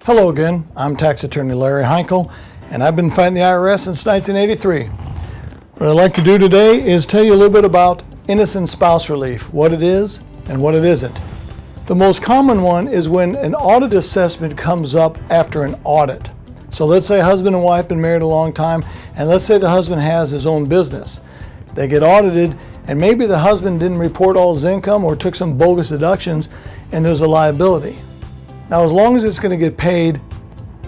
Hello again, I'm Tax Attorney Larry Heinkel, and I've been fighting the IRS since 1983. What I'd like to do today is tell you a little bit about innocent spouse relief, what it is and what it isn't. The most common one is when an audit assessment comes up after an audit. So let's say husband and wife been married a long time, and let's say the husband has his own business. They get audited, and maybe the husband didn't report all his income or took some bogus deductions, and there's a liability. Now, as long as it's going to get paid,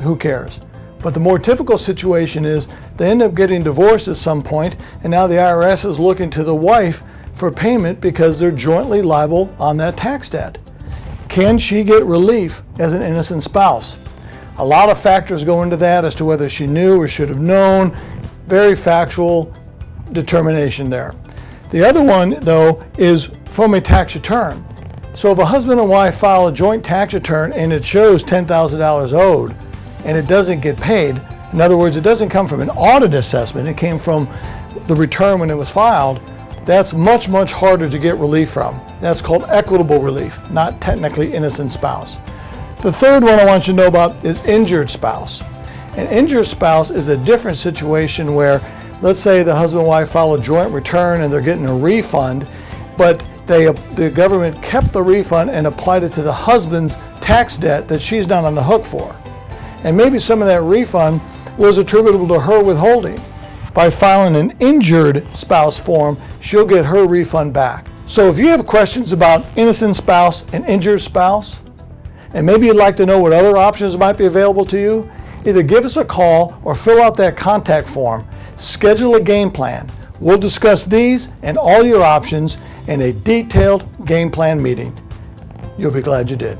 who cares? But the more typical situation is they end up getting divorced at some point, and now the IRS is looking to the wife for payment because they're jointly liable on that tax debt. Can she get relief as an innocent spouse? A lot of factors go into that as to whether she knew or should have known. Very factual determination there. The other one, though, is from a tax return. So if a husband and wife file a joint tax return and it shows $10,000 owed and it doesn't get paid, in other words, it doesn't come from an audit assessment, it came from the return when it was filed, that's much, much harder to get relief from. That's called equitable relief, not technically innocent spouse. The third one I want you to know about is injured spouse. An injured spouse is a different situation where, let's say the husband and wife file a joint return and they're getting a refund, but the government kept the refund and applied it to the husband's tax debt that she's not on the hook for. And maybe some of that refund was attributable to her withholding. By filing an injured spouse form, she'll get her refund back. So if you have questions about innocent spouse and injured spouse, and maybe you'd like to know what other options might be available to you, either give us a call or fill out that contact form. Schedule a game plan. We'll discuss these and all your options in a detailed game plan meeting. You'll be glad you did.